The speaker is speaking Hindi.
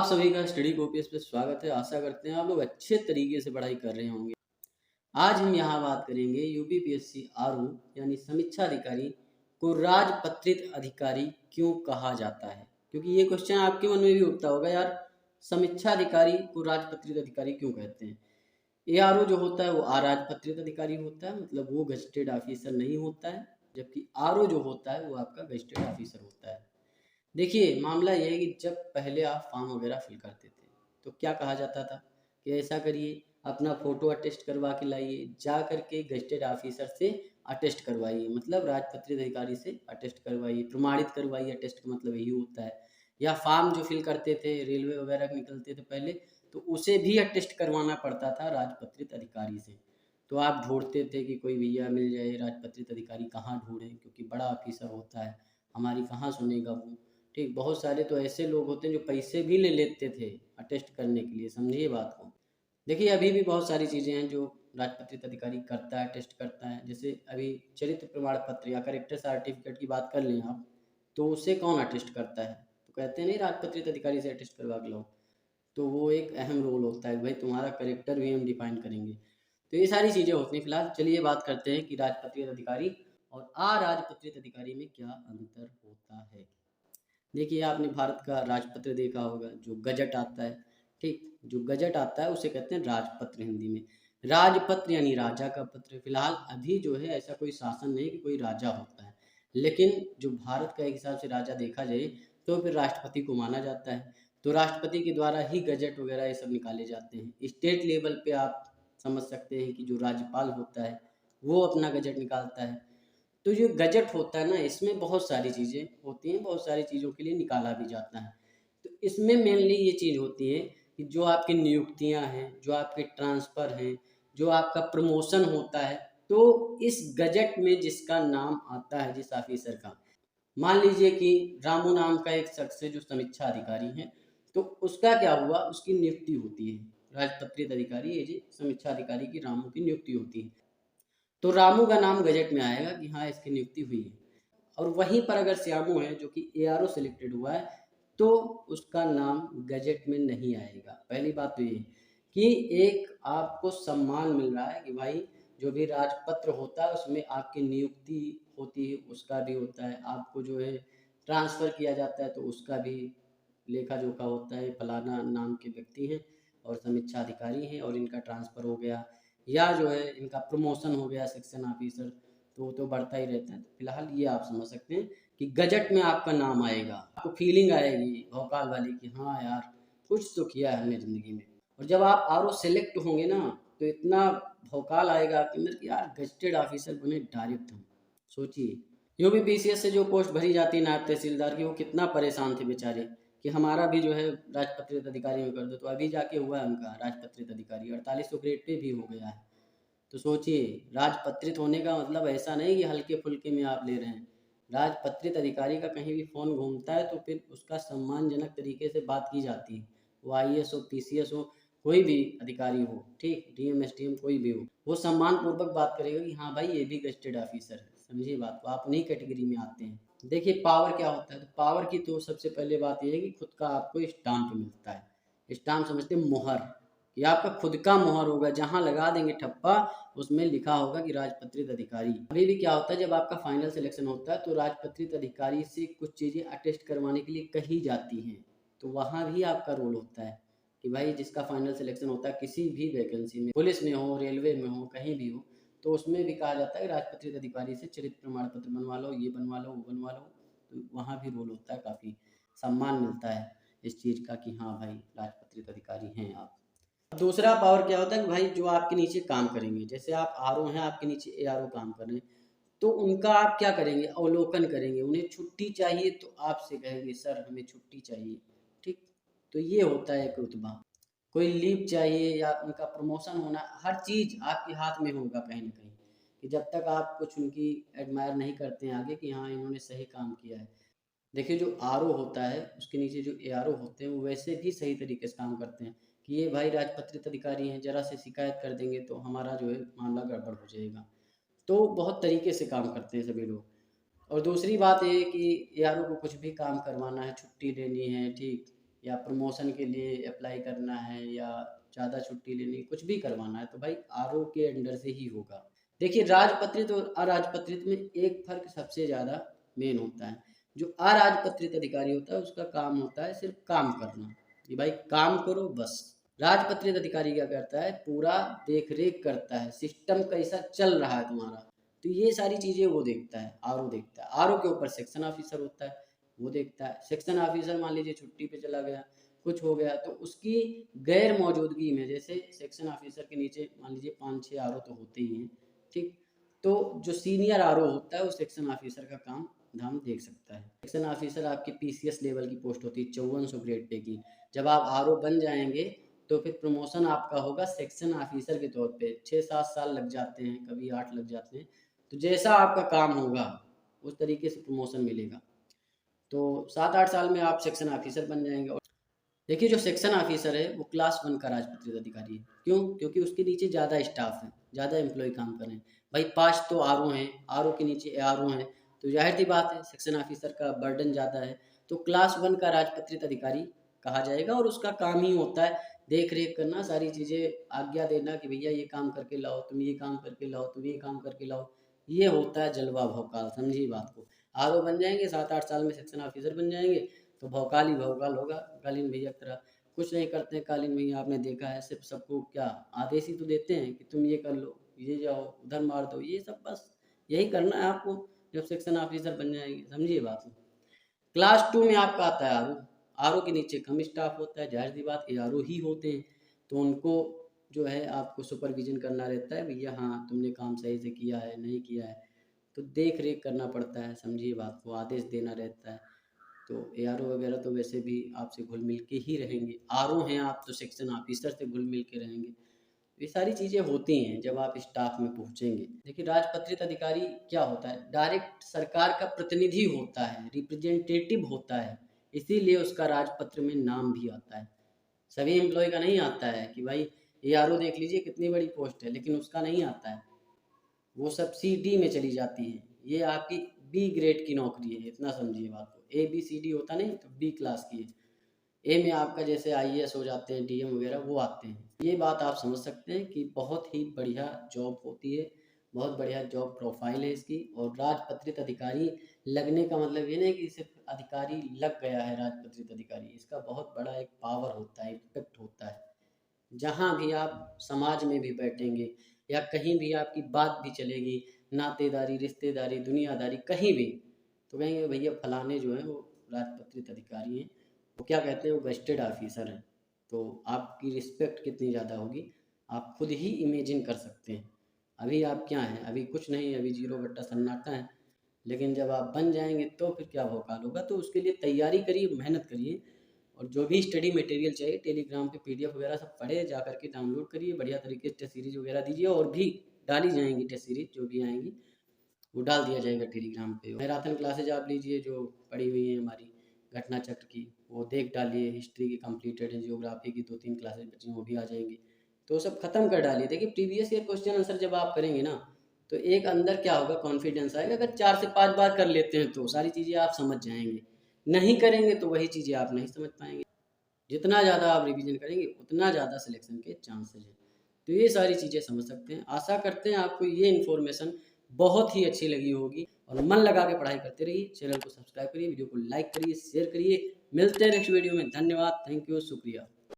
सभी का स्टडी कॉपीज पे स्वागत है। आशा करते हैं आप लोग अच्छे तरीके से पढ़ाई कर रहे होंगे। आज हम यहाँ बात करेंगे यूपीपीएससी आरओ यानी समीक्षा अधिकारी को राजपत्रित अधिकारी क्यों कहा जाता है। क्योंकि ये क्वेश्चन आपके मन में भी उठता होगा, यार समीक्षा अधिकारी को राजपत्रित अधिकारी क्यों कहते हैं। एआरओ जो होता है वो अराजपत्रित अधिकारी होता है, मतलब वो गजेटेड ऑफिसर नहीं होता है, जबकि आरओ जो होता है वो आपका गजेटेड ऑफिसर होता है। देखिए मामला यह है कि जब पहले आप फॉर्म वगैरह फिल करते थे तो क्या कहा जाता था कि ऐसा करिए, अपना फ़ोटो अटेस्ट करवा के लाइए, जा करके गजेटेड ऑफिसर से अटेस्ट करवाइए, मतलब राजपत्रित अधिकारी से अटेस्ट करवाइए, प्रमाणित करवाइए। अटेस्ट का मतलब यही होता है। या फॉर्म जो फिल करते थे, रेलवे वगैरह निकलते थे पहले, तो उसे भी अटेस्ट करवाना पड़ता था राजपत्रित अधिकारी से। तो आप ढूंढते थे कि कोई भैया मिल जाए, राजपत्रित अधिकारी कहाँ ढूंढें, क्योंकि बड़ा ऑफिसर होता है, हमारी कहाँ सुनेगा वो। ठीक, बहुत सारे तो ऐसे लोग होते हैं जो पैसे भी ले लेते थे अटेस्ट करने के लिए, समझिए बात को। देखिए अभी भी बहुत सारी चीज़ें हैं जो राजपत्रित अधिकारी करता है, टेस्ट करता है। जैसे अभी चरित्र प्रमाण पत्र या करेक्टर सर्टिफिकेट की बात कर लें आप, तो उसे कौन अटेस्ट करता है? तो कहते हैं नहीं, राजपत्रित अधिकारी से अटेस्ट करवा के लाओ। तो वो एक अहम रोल होता है, भाई तुम्हारा करेक्टर भी हम डिफाइन करेंगे। तो ये सारी चीज़ें होती हैं। फिलहाल चलिए बात करते हैं कि राजपत्रित अधिकारी और अराजपत्रित अधिकारी में क्या अंतर होता है। देखिए आपने भारत का राजपत्र देखा होगा, जो गजट आता है। ठीक, जो गजट आता है उसे कहते हैं राजपत्र हिंदी में। राजपत्र यानी राजा का पत्र। फिलहाल अभी जो है ऐसा कोई शासन नहीं कि कोई राजा होता है, लेकिन जो भारत का एक हिसाब से राजा देखा जाए तो फिर राष्ट्रपति को माना जाता है। तो राष्ट्रपति के द्वारा ही गजट वगैरह ये सब निकाले जाते हैं। स्टेट लेवल पे आप समझ सकते हैं कि जो राज्यपाल होता है वो अपना गजट निकालता है। तो जो गजट होता है ना, इसमें बहुत सारी चीज़ें होती हैं, बहुत सारी चीज़ों के लिए निकाला भी जाता है। तो इसमें मेनली ये चीज़ होती है कि जो आपकी नियुक्तियां हैं, जो आपके ट्रांसफ़र हैं, जो आपका प्रमोशन होता है, तो इस गजट में जिसका नाम आता है, जिस ऑफिसर का, मान लीजिए कि रामू नाम का एक शख्स है जो समीक्षा अधिकारी है, तो उसका क्या हुआ, उसकी नियुक्ति होती है। राजपत्रित अधिकारी, ये जी समीक्षा अधिकारी की रामू की नियुक्ति होती है। तो रामू का नाम गजट में आएगा कि हाँ इसकी नियुक्ति हुई है। और वहीं पर अगर श्यामू है जो कि एआरओ सिलेक्टेड हुआ है, तो उसका नाम गजट में नहीं आएगा। पहली बात तो ये कि एक आपको सम्मान मिल रहा है कि भाई जो भी राजपत्र होता है उसमें आपकी नियुक्ति होती है, उसका भी होता है। आपको जो है ट्रांसफ़र किया जाता है तो उसका भी लेखा जोखा होता है। फलाना नाम के व्यक्ति हैं और समीक्षा अधिकारी हैं और इनका ट्रांसफ़र हो गया, या जो है इनका प्रमोशन हो गया सेक्शन ऑफिसर, तो वो तो बढ़ता ही रहता है। तो फिलहाल ये आप समझ सकते हैं कि गजट में आपका नाम आएगा, आपको फीलिंग आएगी भौकाल वाली कि हाँ यार कुछ तो किया है हमने ज़िंदगी में। और जब आप आरओ सेलेक्ट होंगे ना, तो इतना भौकाल आएगा आपके अंदर कि यार गजटेड ऑफिसर बने डायरेक्ट हम। सोचिए यूपीपीसीएस से जो पोस्ट भरी जाती है नायब तहसीलदार की, वो कितना परेशान थे बेचारे कि हमारा भी जो है राजपत्रित अधिकारी में कर दो। तो अभी जाके हुआ है उनका राजपत्रित अधिकारी, 4800 ग्रेड पे भी हो गया है। तो सोचिए, राजपत्रित होने का मतलब ऐसा नहीं कि हल्के फुल्के में आप ले रहे हैं। राजपत्रित अधिकारी का कहीं भी फ़ोन घूमता है तो फिर उसका सम्मानजनक तरीके से बात की जाती है। वो आईएएस हो, पीसीएस हो, कोई भी अधिकारी हो, ठीक, डीएम एसडीएम कोई भी हो, वो सम्मान पूर्वक बात करेगा कि हाँ भाई ये भी गजेटेड ऑफिसर है। समझिए बात को, आप उन्हीं कैटेगरी में आते हैं। देखिए पावर क्या होता है, तो पावर की तो सबसे पहले बात ये है कि खुद का आपको स्टाम्प मिलता है। स्टाम्प समझते हैं मोहर, कि आपका खुद का मोहर होगा, जहाँ लगा देंगे ठप्पा उसमें लिखा होगा कि राजपत्रित अधिकारी। अभी भी क्या होता है, जब आपका फाइनल सिलेक्शन होता है तो राजपत्रित अधिकारी से कुछ चीज़ें अटेस्ट करवाने के लिए कही जाती हैं। तो वहाँ भी आपका रोल होता है कि भाई जिसका फाइनल सिलेक्शन होता है किसी भी वैकेंसी में, पुलिस में हो, रेलवे में हो, कहीं भी हो, तो उसमें भी कहा जाता है कि राजपत्रित अधिकारी से चरित्र प्रमाण पत्र बनवा लो, ये बनवा लो, वो बनवा लो। तो वहाँ भी रोल होता है, काफ़ी सम्मान मिलता है इस चीज़ का कि हाँ भाई राजपत्रित अधिकारी हैं आप। दूसरा पावर क्या होता है कि भाई जो आपके नीचे काम करेंगे, जैसे आप आरओ हैं, आपके नीचे एआरओ काम कर रहे हैं, तो उनका आप क्या करेंगे, अवलोकन करेंगे। उन्हें छुट्टी चाहिए तो आपसे कहेंगे सर हमें छुट्टी चाहिए। ठीक, तो ये होता है एक रुतबा। कोई लीव चाहिए या उनका प्रमोशन होना, हर चीज़ आपके हाथ में होगा कहीं ना कहीं, कि जब तक आप कुछ उनकी एडमायर नहीं करते हैं आगे कि हाँ इन्होंने सही काम किया है। देखिए जो आरओ होता है उसके नीचे जो एआरओ होते हैं वो वैसे भी सही तरीके से काम करते हैं कि ये भाई राजपत्रित अधिकारी हैं, ज़रा से शिकायत कर देंगे तो हमारा जो है मामला गड़बड़ हो जाएगा। तो बहुत तरीके से काम करते हैं सभी लोग। और दूसरी बात ये है कि एआरओ को कुछ भी काम करवाना है, छुट्टी लेनी है, ठीक, या प्रमोशन के लिए अप्लाई करना है या ज़्यादा छुट्टी लेनी, कुछ भी करवाना है तो भाई आरओ के अंडर से ही होगा। देखिए राजपत्रित और अराजपत्रित में एक फर्क सबसे ज़्यादा मेन होता है। जो अराजपत्रित अधिकारी होता है उसका काम होता है सिर्फ काम करना, कि भाई काम करो बस। राजपत्रित अधिकारी क्या करता है, पूरा देख रेख करता है, सिस्टम कैसा चल रहा है तुम्हारा, तो ये सारी चीज़ें वो देखता है, आरओ देखता है। आरओ के ऊपर सेक्शन ऑफिसर होता है, वो देखता है। सेक्शन ऑफिसर मान लीजिए छुट्टी पे चला गया, कुछ हो गया, तो उसकी गैर मौजूदगी में, जैसे सेक्शन ऑफिसर के नीचे मान लीजिए 5-6 आरओ तो होते ही हैं, ठीक, तो जो सीनियर आरओ होता है वो सेक्शन ऑफिसर का काम धाम देख सकता है। सेक्शन ऑफिसर आपकी पीसीएस लेवल की पोस्ट होती है 5400 ग्रेड पे की। जब आप आरओ बन जाएंगे तो फिर प्रमोशन आपका होगा सेक्शन ऑफिसर के तौर पे। 6-7 साल लग जाते हैं, कभी 8 लग जाते हैं, तो जैसा आपका काम होगा उस तरीके से प्रमोशन मिलेगा। तो 7-8 साल में आप सेक्शन ऑफिसर बन जाएंगे। और देखिए जो सेक्शन ऑफिसर है वो क्लास 1 का राजपत्रित अधिकारी है। क्यों? क्योंकि उसके नीचे ज़्यादा स्टाफ है, ज़्यादा एम्प्लॉय काम कर रहे हैं। भाई 5 तो आरओ हैं, आरओ के नीचे एआरओ हैं, तो जाहिर सी बात है सेक्शन ऑफिसर का बर्डन ज़्यादा है, तो क्लास 1 का राजपत्रित अधिकारी कहा जाएगा। और उसका काम ही होता है देख रेख करना, सारी चीज़ें आज्ञा देना कि भैया ये काम करके लाओ, तुम ये काम करके लाओ, तुम ये काम करके लाओ। ये होता है जलवा भौकाल, समझिए बात को। आरओ बन जाएंगे, 7-8 साल में सेक्शन ऑफिसर बन जाएंगे, तो भौकाल ही भौकाल होगा, कालीन भैया की तरह। कुछ नहीं करते हैं कालीन भैया, आपने देखा है, सिर्फ सबको क्या आदेश ही तो देते हैं कि तुम ये कर लो, ये जाओ, उधर मार दो, ये सब बस यही करना है आपको जब सेक्शन ऑफिसर बन जाएंगे, समझिए बात को। क्लास 2 में आपका आता है आरओ। आरओ के नीचे कम स्टाफ होता है, जाहिर सी बात एआरओ ही होते हैं, तो उनको जो है आपको सुपरविजन करना रहता है, भैया हाँ तुमने काम सही से किया है नहीं किया है, तो देख रेख करना पड़ता है, समझिए बात को, आदेश देना रहता है। तो एआरओ वगैरह तो वैसे भी आपसे घुल मिल के ही रहेंगे, आरओ हैं आप तो सेक्शन ऑफिसर से घुल मिल के रहेंगे। ये सारी चीज़ें होती हैं जब आप स्टाफ में पहुंचेंगे। देखिए राजपत्रित अधिकारी क्या होता है, डायरेक्ट सरकार का प्रतिनिधि होता है, रिप्रेजेंटेटिव होता है, इसीलिए उसका राजपत्र में नाम भी आता है। सभी एम्प्लॉय का नहीं आता है कि भाई एआरओ देख लीजिए कितनी बड़ी पोस्ट है, लेकिन उसका नहीं आता है, वो सब सी-डी में चली जाती है। ये आपकी बी ग्रेड की नौकरी है, इतना समझिए बात को। ABCD होता नहीं, तो बी क्लास की है। ए में आपका जैसे आईएएस हो जाते हैं, डीएम वगैरह वो आते हैं। ये बात आप समझ सकते हैं कि बहुत ही बढ़िया जॉब होती है, बहुत बढ़िया जॉब प्रोफाइल है इसकी। और राजपत्रित अधिकारी लगने का मतलब ये नहीं कि सिर्फ अधिकारी लग गया है राजपत्रित अधिकारी, इसका बहुत बड़ा एक पावर होता है, इम्पैक्ट होता है। जहाँ भी आप समाज में भी बैठेंगे या कहीं भी आपकी बात भी चलेगी, नातेदारी, रिश्तेदारी, दुनियादारी, कहीं भी, तो कहेंगे भैया फलाने जो हैं वो राजपत्रित अधिकारी हैं, वो क्या कहते हैं, वो गज़टेड ऑफिसर हैं। तो आपकी रिस्पेक्ट कितनी ज़्यादा होगी आप खुद ही इमेजिन कर सकते हैं। अभी आप क्या हैं, अभी कुछ नहीं, अभी जीरो बट्टा सन्नाटा है, लेकिन जब आप बन जाएंगे तो फिर क्या भौकाल होगा। तो उसके लिए तैयारी करिए, मेहनत करिए, और जो भी स्टडी मटेरियल चाहिए टेलीग्राम पे PDF वगैरह सब पढ़े, जा करके डाउनलोड करिए, बढ़िया तरीके से टेस्ट सीरीज वगैरह दीजिए, और भी डाली जाएंगी टेस्ट सीरीज जो भी आएंगी वो डाल दिया जाएगा टेलीग्राम पे। मैराथन क्लासेज आप लीजिए जो पड़ी हुई हैं हमारी घटना चक्र की, वो देख डालिए, हिस्ट्री की कंप्लीटेड है, जियोग्राफी की 2-3 क्लासेज बची वो भी आ जाएंगी, तो सब खत्म कर डालिए। देखिए प्रीवियस ईयर क्वेश्चन आंसर जब आप करेंगे ना, तो एक अंदर क्या होगा, कॉन्फिडेंस आएगा। अगर 4 से 5 बार कर लेते हैं तो सारी चीज़ें आप समझ जाएंगे, नहीं करेंगे तो वही चीज़ें आप नहीं समझ पाएंगे। जितना ज़्यादा आप रिवीजन करेंगे उतना ज़्यादा सिलेक्शन के चांसेस हैं। तो ये सारी चीज़ें समझ सकते हैं। आशा करते हैं आपको ये इन्फॉर्मेशन बहुत ही अच्छी लगी होगी, और मन लगा के पढ़ाई करते रहिए। चैनल को सब्सक्राइब करिए, वीडियो को लाइक करिए, शेयर करिए। मिलते हैं नेक्स्ट वीडियो में। धन्यवाद, थैंक यू, शुक्रिया।